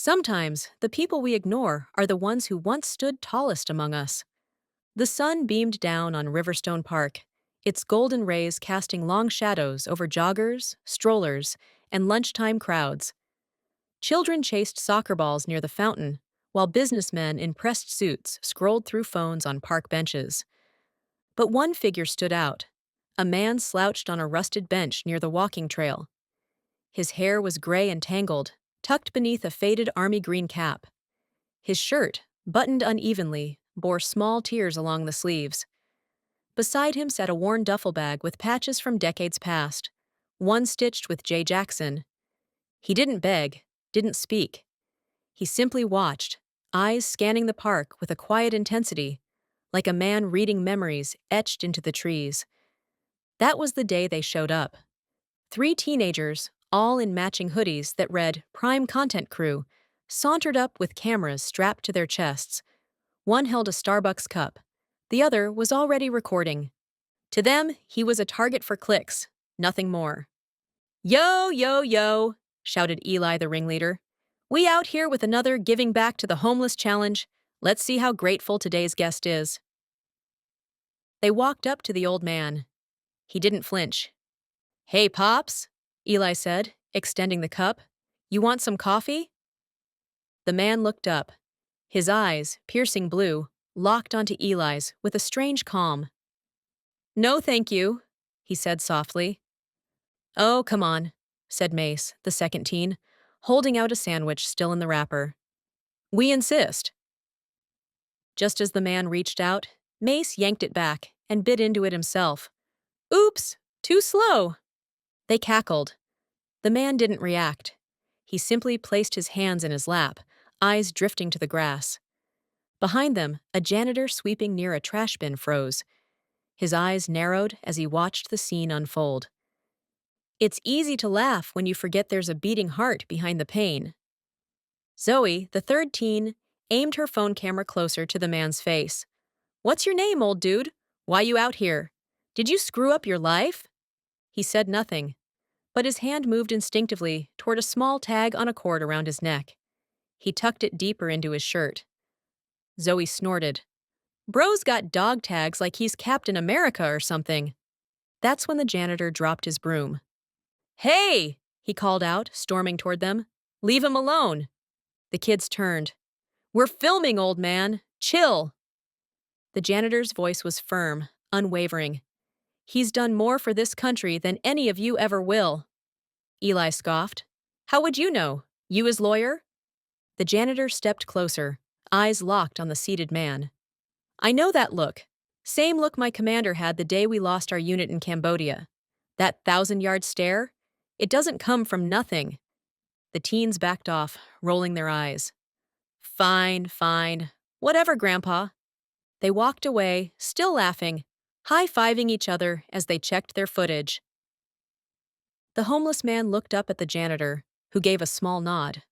Sometimes, the people we ignore are the ones who once stood tallest among us. The sun beamed down on Riverstone Park, its golden rays casting long shadows over joggers, strollers, and lunchtime crowds. Children chased soccer balls near the fountain, while businessmen in pressed suits scrolled through phones on park benches. But one figure stood out, a man slouched on a rusted bench near the walking trail. His hair was gray and tangled, tucked beneath a faded army green cap. His shirt, buttoned unevenly, bore small tears along the sleeves. Beside him sat a worn duffel bag with patches from decades past, one stitched with J. Jackson. He didn't beg, didn't speak. He simply watched, eyes scanning the park with a quiet intensity, like a man reading memories etched into the trees. That was the day they showed up. Three teenagers, all in matching hoodies that read Prime Content Crew, sauntered up with cameras strapped to their chests. One held a Starbucks cup. The other was already recording. To them, he was a target for clicks, nothing more. Yo, yo, yo, shouted Eli, the ringleader. We out here with another Giving Back to the Homeless challenge. Let's see how grateful today's guest is. They walked up to the old man. He didn't flinch. Hey, Pops, Eli said, extending the cup. You want some coffee? The man looked up. His eyes, piercing blue, locked onto Eli's with a strange calm. No, thank you, he said softly. Oh, come on, said Mace, the second teen, holding out a sandwich still in the wrapper. We insist. Just as the man reached out, Mace yanked it back and bit into it himself. Oops, too slow. They cackled. The man didn't react. He simply placed his hands in his lap, eyes drifting to the grass. Behind them, a janitor sweeping near a trash bin froze. His eyes narrowed as he watched the scene unfold. It's easy to laugh when you forget there's a beating heart behind the pain. Zoe, the third teen, aimed her phone camera closer to the man's face. What's your name, old dude? Why you out here? Did you screw up your life? He said nothing, but his hand moved instinctively toward a small tag on a cord around his neck. He tucked it deeper into his shirt. Zoe snorted. Bro's got dog tags like he's Captain America or something. That's when the janitor dropped his broom. Hey, he called out, storming toward them. Leave him alone. The kids turned. We're filming, old man. Chill. The janitor's voice was firm, unwavering. He's done more for this country than any of you ever will. Eli scoffed. How would you know? You his lawyer? The janitor stepped closer, eyes locked on the seated man. I know that look. Same look my commander had the day we lost our unit in Cambodia. That 1,000-yard stare? It doesn't come from nothing. The teens backed off, rolling their eyes. Fine, fine. Whatever, Grandpa. They walked away, still laughing, high-fiving each other as they checked their footage. The homeless man looked up at the janitor, who gave a small nod.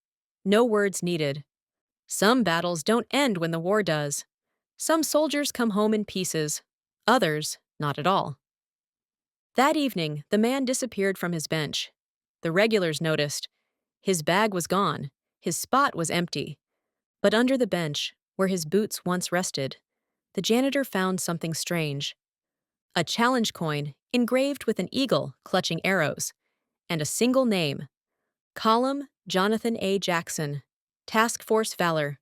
No words needed. Some battles don't end when the war does. Some soldiers come home in pieces, others, not at all. That evening, the man disappeared from his bench. The regulars noticed. His bag was gone, his spot was empty. But under the bench, where his boots once rested, the janitor found something strange. A challenge coin engraved with an eagle clutching arrows, and a single name. Column Jonathan A. Jackson, Task Force Valor.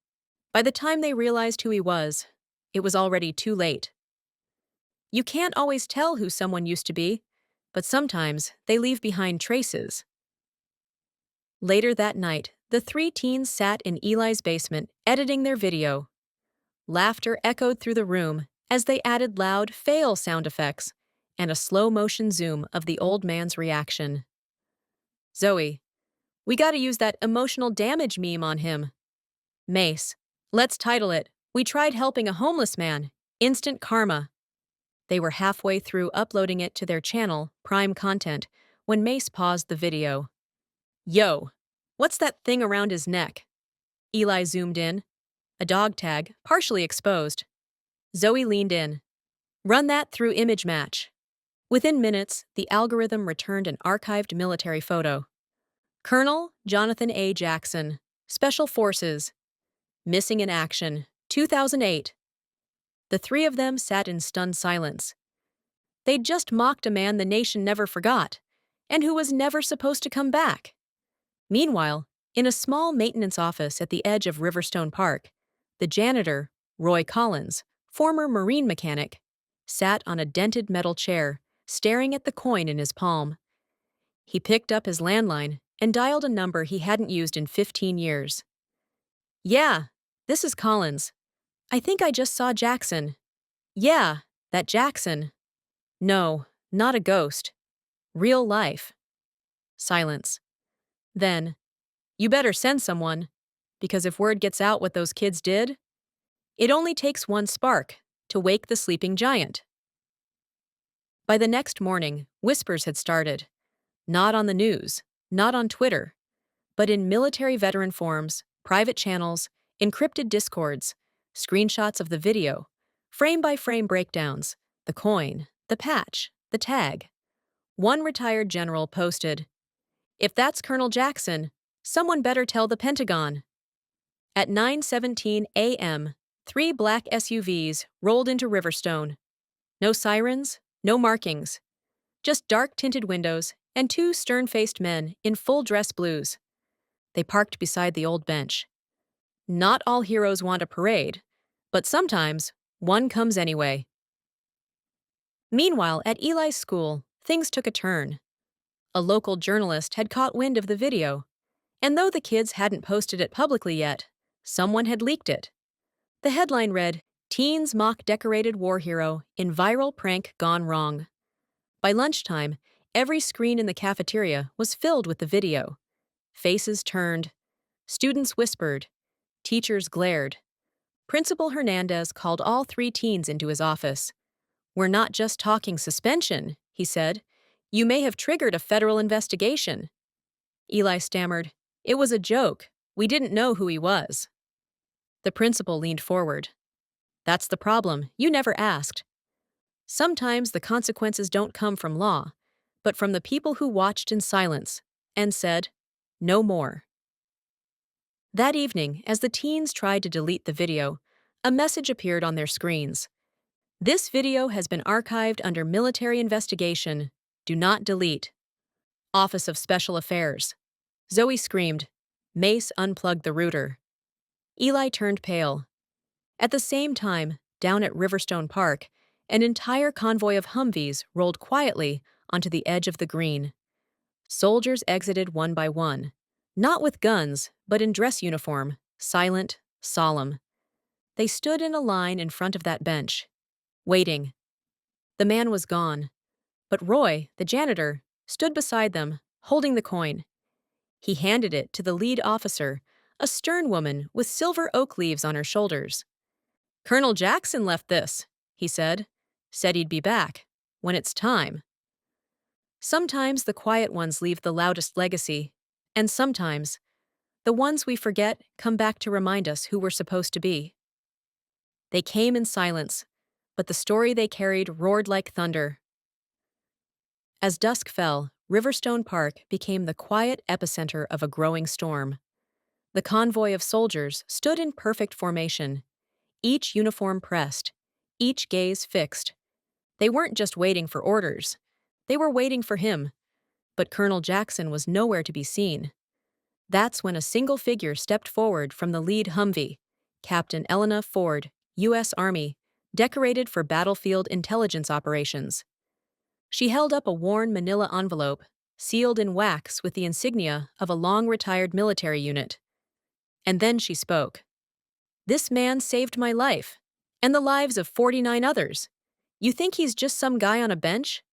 By the time they realized who he was, it was already too late. You can't always tell who someone used to be, but sometimes they leave behind traces. Later that night, the three teens sat in Eli's basement editing their video. Laughter echoed through the room as they added loud fail sound effects and a slow-motion zoom of the old man's reaction. Zoe, we gotta use that emotional damage meme on him. Mace, let's title it, We Tried Helping a Homeless Man, Instant Karma. They were halfway through uploading it to their channel, Prime Content, when Mace paused the video. Yo, what's that thing around his neck? Eli zoomed in. A dog tag, partially exposed. Zoe leaned in. Run that through image match. Within minutes, the algorithm returned an archived military photo. Colonel Jonathan A. Jackson, Special Forces, Missing in Action, 2008. The three of them sat in stunned silence. They'd just mocked a man the nation never forgot, and who was never supposed to come back. Meanwhile, in a small maintenance office at the edge of Riverstone Park, the janitor, Roy Collins, former marine mechanic, sat on a dented metal chair, staring at the coin in his palm. He picked up his landline and dialed a number he hadn't used in 15 years. "Yeah, this is Collins. I think I just saw Jackson." "Yeah, that Jackson." "No, not a ghost. Real life." Silence. Then, "You better send someone, because if word gets out what those kids did, it only takes one spark to wake the sleeping giant." By the next morning, whispers had started. Not on the news, not on Twitter, but in military veteran forums, private channels, encrypted discords, screenshots of the video, frame-by-frame breakdowns, the coin, the patch, the tag. One retired general posted, "If that's Colonel Jackson, someone better tell the Pentagon." At 9:17 a.m., 3 black SUVs rolled into Riverstone. No sirens, no markings, just dark-tinted windows and 2 stern-faced men in full dress blues. They parked beside the old bench. Not all heroes want a parade, but sometimes one comes anyway. Meanwhile, at Eli's school, things took a turn. A local journalist had caught wind of the video, and though the kids hadn't posted it publicly yet, someone had leaked it. The headline read, "Teens Mock Decorated War Hero in Viral Prank Gone Wrong." By lunchtime, every screen in the cafeteria was filled with the video. Faces turned. Students whispered. Teachers glared. Principal Hernandez called all 3 teens into his office. "We're not just talking suspension," he said. "You may have triggered a federal investigation." Eli stammered, "It was a joke. We didn't know who he was." The principal leaned forward. "That's the problem. You never asked. Sometimes the consequences don't come from law, but from the people who watched in silence and said, 'No more.'" That evening, as the teens tried to delete the video, a message appeared on their screens. "This video has been archived under military investigation. Do not delete." Office of Special Affairs. Zoe screamed. Mace unplugged the router. Eli turned pale. At the same time, down at Riverstone Park, an entire convoy of Humvees rolled quietly onto the edge of the green. Soldiers exited one by one, not with guns, but in dress uniform, silent, solemn. They stood in a line in front of that bench, waiting. The man was gone, but Roy, the janitor, stood beside them, holding the coin. He handed it to the lead officer, a stern woman with silver oak leaves on her shoulders. "Colonel Jackson left this," he said. "Said he'd be back. When it's time." Sometimes the quiet ones leave the loudest legacy, and sometimes the ones we forget come back to remind us who we're supposed to be. They came in silence, but the story they carried roared like thunder. As dusk fell, Riverstone Park became the quiet epicenter of a growing storm. The convoy of soldiers stood in perfect formation, each uniform pressed, each gaze fixed. They weren't just waiting for orders. They were waiting for him. But Colonel Jackson was nowhere to be seen. That's when a single figure stepped forward from the lead Humvee, Captain Elena Ford, U.S. Army, decorated for battlefield intelligence operations. She held up a worn manila envelope, sealed in wax with the insignia of a long-retired military unit. And then she spoke. "This man saved my life, and the lives of 49 others. You think he's just some guy on a bench?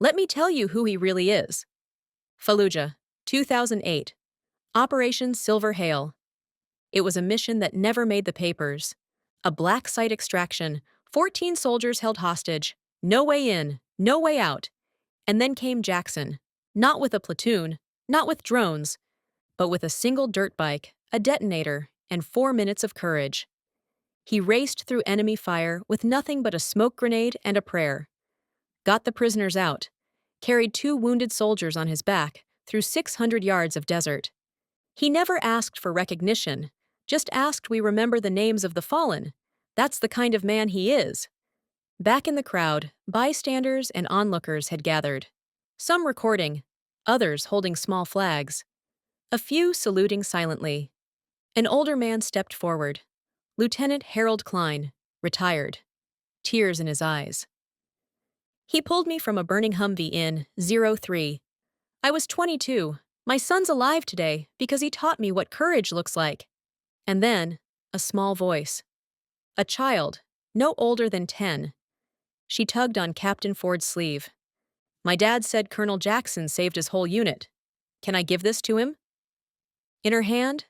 Let me tell you who he really is." Fallujah, 2008. Operation Silver Hail. It was a mission that never made the papers. A black site extraction, 14 soldiers held hostage, no way in, no way out. And then came Jackson, not with a platoon, not with drones, but with a single dirt bike, a detonator, and 4 minutes of courage. He raced through enemy fire with nothing but a smoke grenade and a prayer. Got the prisoners out, carried 2 wounded soldiers on his back through 600 yards of desert. He never asked for recognition, just asked we remember the names of the fallen. That's the kind of man he is. Back in the crowd, bystanders and onlookers had gathered. Some recording, others holding small flags. A few saluting silently. An older man stepped forward. Lieutenant Harold Klein, retired. Tears in his eyes. He pulled me from a burning Humvee in '03. I was 22. My son's alive today because he taught me what courage looks like. And then, a small voice. A child, no older than 10. She tugged on Captain Ford's sleeve. My dad said Colonel Jackson saved his whole unit. Can I give this to him? In her hand,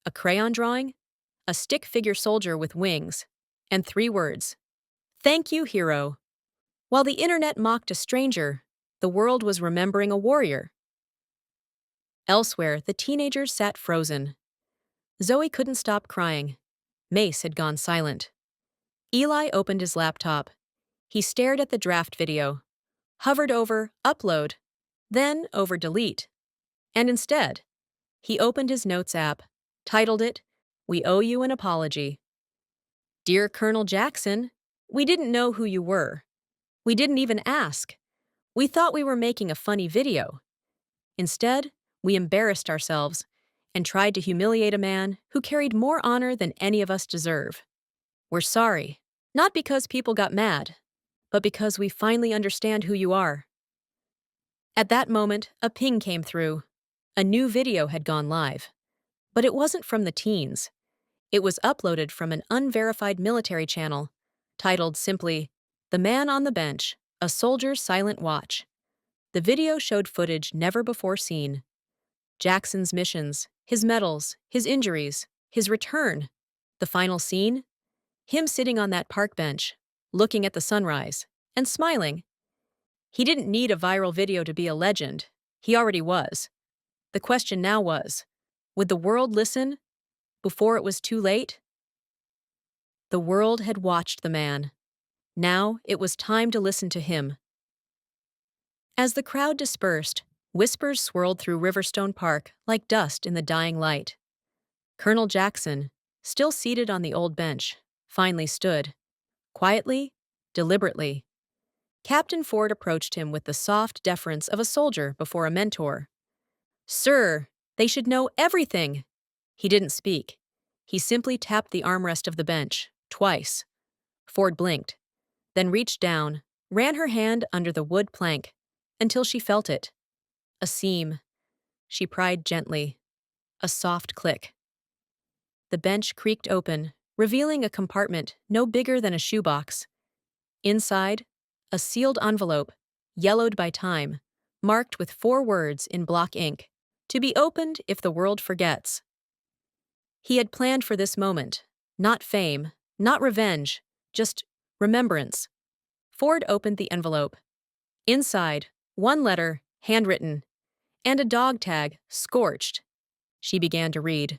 a crayon drawing, a stick figure soldier with wings, and 3 words. Thank you, hero. While the internet mocked a stranger, the world was remembering a warrior. Elsewhere, the teenagers sat frozen. Zoe couldn't stop crying. Mace had gone silent. Eli opened his laptop. He stared at the draft video, hovered over Upload, then over Delete. And instead, he opened his Notes app, titled it, We Owe You an Apology. Dear Colonel Jackson, we didn't know who you were. We didn't even ask. We thought we were making a funny video. Instead, we embarrassed ourselves and tried to humiliate a man who carried more honor than any of us deserve. We're sorry, not because people got mad, but because we finally understand who you are. At that moment, a ping came through. A new video had gone live. But it wasn't from the teens. It was uploaded from an unverified military channel, titled simply, The Man on the Bench, A Soldier's Silent Watch. The video showed footage never before seen. Jackson's missions, his medals, his injuries, his return. The final scene? Him sitting on that park bench, looking at the sunrise, and smiling. He didn't need a viral video to be a legend. He already was. The question now was, would the world listen before it was too late? The world had watched the man. Now it was time to listen to him. As the crowd dispersed, whispers swirled through Riverstone Park like dust in the dying light. Colonel Jackson, still seated on the old bench, finally stood. Quietly, deliberately. Captain Ford approached him with the soft deference of a soldier before a mentor. Sir, they should know everything. He didn't speak. He simply tapped the armrest of the bench, twice. Ford blinked, then reached down, ran her hand under the wood plank, until she felt it. A seam. She pried gently. A soft click. The bench creaked open, revealing a compartment no bigger than a shoebox. Inside, a sealed envelope, yellowed by time, marked with 4 words in block ink, to be opened if the world forgets. He had planned for this moment, not fame, not revenge, just remembrance. Ford opened the envelope. Inside, 1 letter, handwritten, and a dog tag, scorched. She began to read.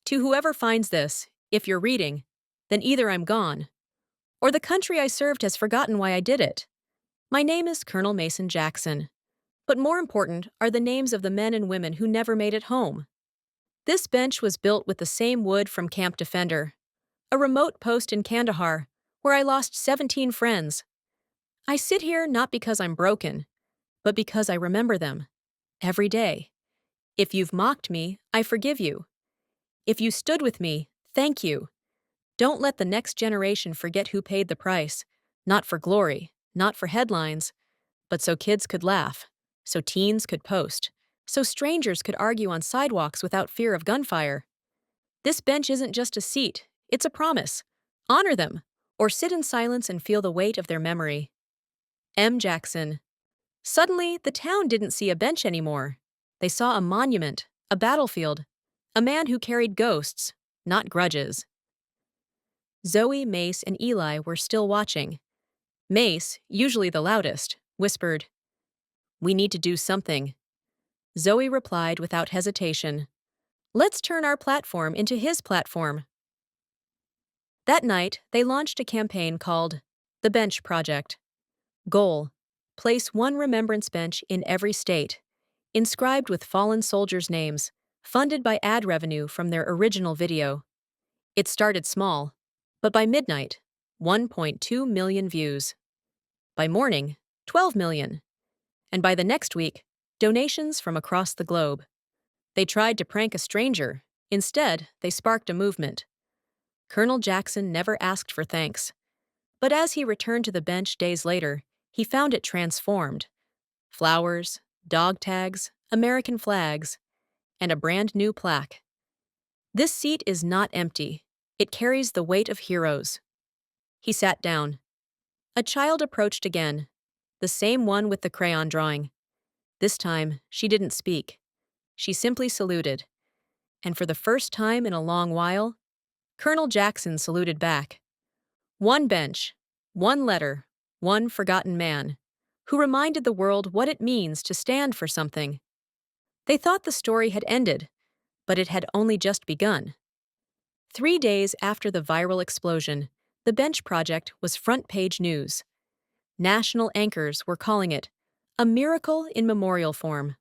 To whoever finds this, if you're reading, then either I'm gone, or the country I served has forgotten why I did it. My name is Colonel Mason Jackson, but more important are the names of the men and women who never made it home. This bench was built with the same wood from Camp Defender, a remote post in Kandahar, where I lost 17 friends. I sit here not because I'm broken, but because I remember them. Every day. If you've mocked me, I forgive you. If you stood with me, thank you. Don't let the next generation forget who paid the price, not for glory, not for headlines, but so kids could laugh, so teens could post, so strangers could argue on sidewalks without fear of gunfire. This bench isn't just a seat, it's a promise. Honor them, or sit in silence and feel the weight of their memory. M. Jackson. Suddenly, the town didn't see a bench anymore. They saw a monument, a battlefield, a man who carried ghosts, not grudges. Zoe, Mace, and Eli were still watching. Mace, usually the loudest, whispered, We need to do something. Zoe replied without hesitation, Let's turn our platform into his platform. That night, they launched a campaign called The Bench Project. Goal: place 1 remembrance bench in every state, inscribed with fallen soldiers' names, funded by ad revenue from their original video. It started small, but by midnight, 1.2 million views. By morning, 12 million. And by the next week, donations from across the globe. They tried to prank a stranger. Instead, they sparked a movement. Colonel Jackson never asked for thanks. But as he returned to the bench days later, he found it transformed. Flowers, dog tags, American flags, and a brand new plaque. This seat is not empty. It carries the weight of heroes. He sat down. A child approached again, the same one with the crayon drawing. This time, she didn't speak. She simply saluted. And for the first time in a long while, Colonel Jackson saluted back. One bench, one letter, one forgotten man, who reminded the world what it means to stand for something. They thought the story had ended, but it had only just begun. 3 days after the viral explosion, the Bench Project was front-page news. National anchors were calling it a miracle in memorial form.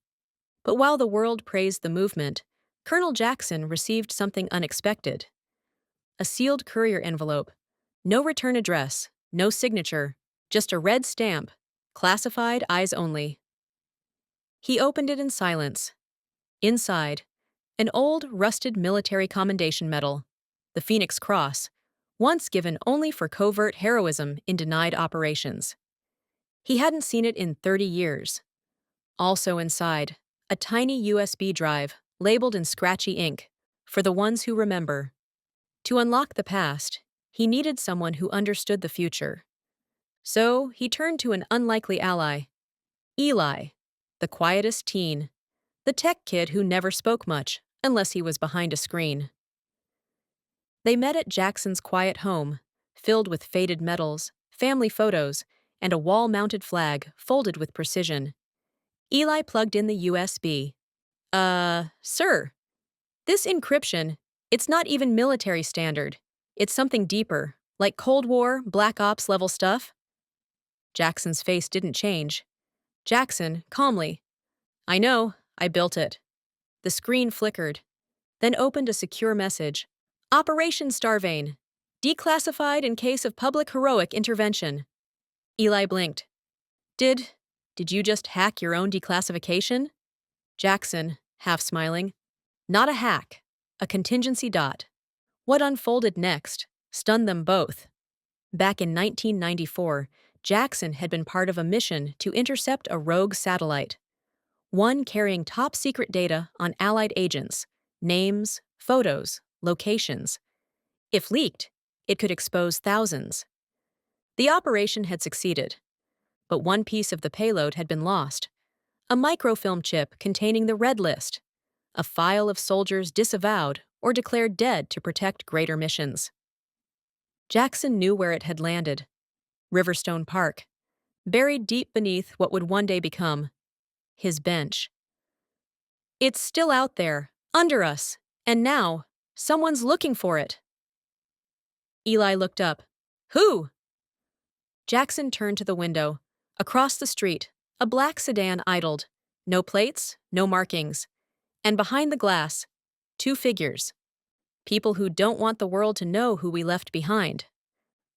But while the world praised the movement, Colonel Jackson received something unexpected. A sealed courier envelope. No return address, no signature, just a red stamp, classified eyes only. He opened it in silence. Inside, an old, rusted military commendation medal, the Phoenix Cross, once given only for covert heroism in denied operations. He hadn't seen it in 30 years. Also inside, a tiny USB drive labeled in scratchy ink, for the ones who remember. To unlock the past, he needed someone who understood the future. So he turned to an unlikely ally, Eli, the quietest teen, the tech kid who never spoke much unless he was behind a screen. They met at Jackson's quiet home, filled with faded medals, family photos, and a wall-mounted flag folded with precision. Eli plugged in the USB. Sir, this encryption, it's not even military standard. It's something deeper, like Cold War, Black Ops level stuff. Jackson's face didn't change. Jackson, calmly, I know, I built it. The screen flickered, then opened a secure message. Operation Starvane. Declassified in case of public heroic intervention. Eli blinked. Did you just hack your own declassification? Jackson, half smiling. Not a hack. A contingency dot. What unfolded next stunned them both. Back in 1994, Jackson had been part of a mission to intercept a rogue satellite. One carrying top-secret data on Allied agents, names, photos, locations. If leaked, it could expose thousands. The operation had succeeded, but one piece of the payload had been lost. A microfilm chip containing the red list, a file of soldiers disavowed or declared dead to protect greater missions. Jackson knew where it had landed. Riverstone Park, buried deep beneath what would one day become his bench. It's still out there, under us, and now, someone's looking for it. Eli looked up. Who? Jackson turned to the window. Across the street, a black sedan idled. No plates, no markings. And behind the glass, 2 figures. People who don't want the world to know who we left behind.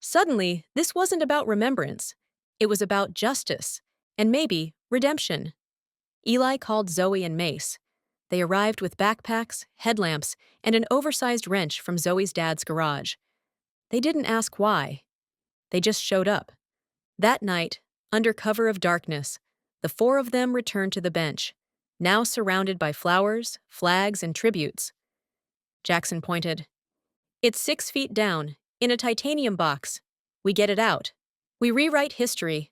Suddenly, this wasn't about remembrance. It was about justice, and maybe redemption. Eli called Zoe and Mace. They arrived with backpacks, headlamps, and an oversized wrench from Zoe's dad's garage. They didn't ask why. They just showed up. That night, under cover of darkness, the 4 of them returned to the bench, now surrounded by flowers, flags, and tributes. Jackson pointed. It's 6 feet down, in a titanium box. We get it out. We rewrite history.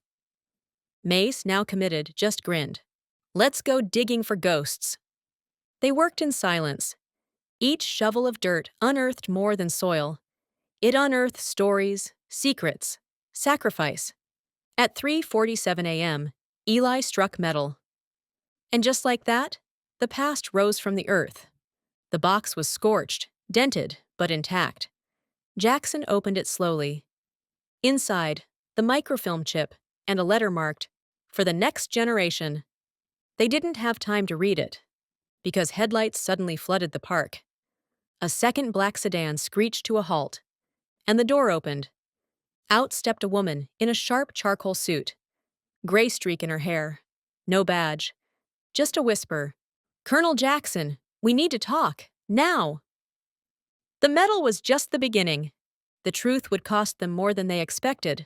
Mace, now committed, just grinned. Let's go digging for ghosts. They worked in silence. Each shovel of dirt unearthed more than soil. It unearthed stories, secrets, sacrifice. At 3:47 a.m., Eli struck metal. And just like that, the past rose from the earth. The box was scorched, dented, but intact. Jackson opened it slowly. Inside, the microfilm chip and a letter marked, "For the next generation." They didn't have time to read it. because headlights suddenly flooded the park. A second black sedan screeched to a halt, and the door opened. Out stepped a woman in a sharp charcoal suit, gray streak in her hair. No badge, just a whisper. "Colonel Jackson, we need to talk, now." The medal was just the beginning. The truth would cost them more than they expected,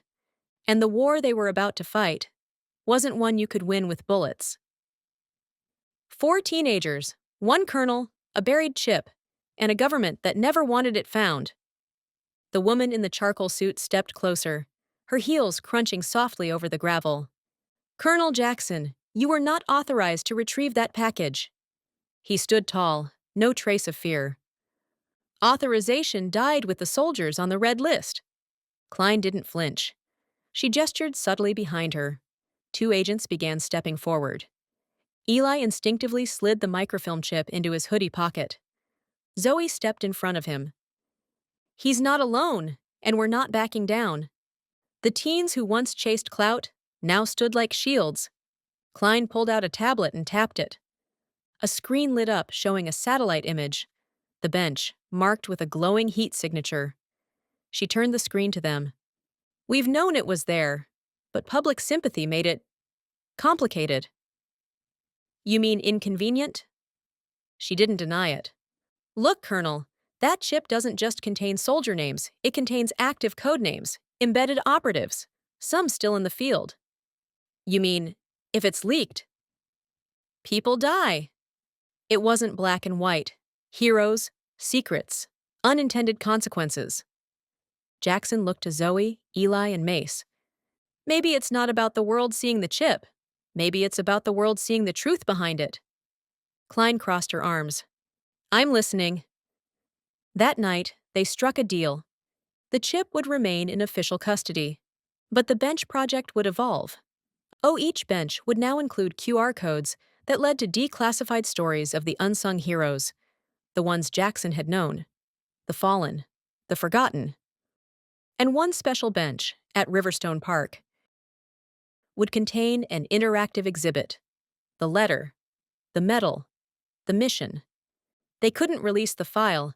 and the war they were about to fight wasn't one you could win with bullets. 4 teenagers, one colonel, a buried chip, and a government that never wanted it found. The woman in the charcoal suit stepped closer, her heels crunching softly over the gravel. "Colonel Jackson, you were not authorized to retrieve that package." He stood tall, no trace of fear. "Authorization died with the soldiers on the red list." Klein didn't flinch. She gestured subtly behind her. 2 agents began stepping forward. Eli instinctively slid the microfilm chip into his hoodie pocket. Zoe stepped in front of him. "He's not alone, and we're not backing down." The teens who once chased clout now stood like shields. Klein pulled out a tablet and tapped it. A screen lit up showing a satellite image, the bench, marked with a glowing heat signature. She turned the screen to them. "We've known it was there, but public sympathy made it complicated." "You mean inconvenient?" She didn't deny it. "Look, Colonel, that chip doesn't just contain soldier names, it contains active code names, embedded operatives, some still in the field." "You mean, if it's leaked, people die?" It wasn't black and white. Heroes, secrets, unintended consequences. Jackson looked to Zoe, Eli, and Mace. "Maybe it's not about the world seeing the chip. Maybe it's about the world seeing the truth behind it." Klein crossed her arms. "I'm listening." That night, they struck a deal. The chip would remain in official custody, but the bench project would evolve. Each bench would now include QR codes that led to declassified stories of the unsung heroes, the ones Jackson had known, the fallen, the forgotten. And one special bench, at Riverstone Park, would contain an interactive exhibit: the letter, the medal, the mission. They couldn't release the file,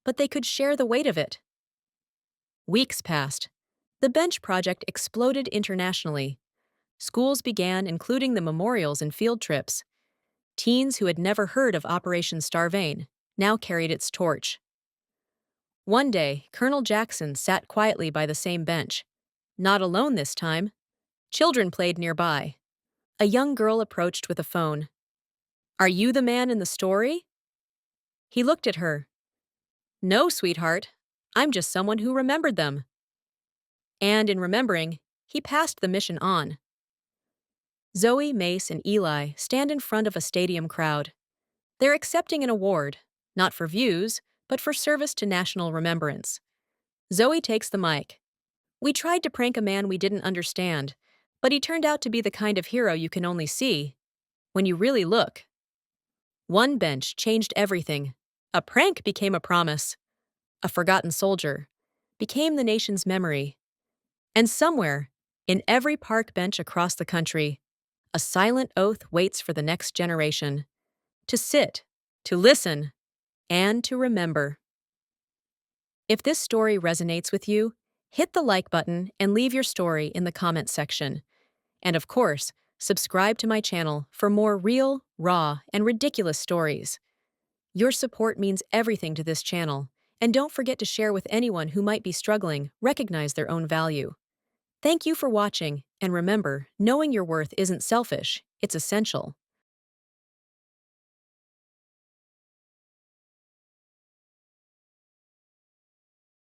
but they could share the weight of it. Weeks passed. The bench project exploded internationally. Schools began including the memorials and field trips. Teens who had never heard of Operation Starvane now carried its torch. One day, Colonel Jackson sat quietly by the same bench. Not alone this time. Children played nearby. A young girl approached with a phone. "Are you the man in the story?" He looked at her. "No, sweetheart. I'm just someone who remembered them." And in remembering, he passed the mission on. Zoe, Mace, and Eli stand in front of a stadium crowd. They're accepting an award, not for views, but for service to national remembrance. Zoe takes the mic. "We tried to prank a man we didn't understand, but he turned out to be the kind of hero you can only see when you really look." One bench changed everything. A prank became a promise. A forgotten soldier became the nation's memory. And somewhere, in every park bench across the country, a silent oath waits for the next generation to sit, to listen, and to remember. If this story resonates with you, hit the like button and leave your story in the comments section. And of course, subscribe to my channel for more real, raw, and ridiculous stories. Your support means everything to this channel, and don't forget to share with anyone who might be struggling, recognize their own value. Thank you for watching, and remember, knowing your worth isn't selfish, it's essential.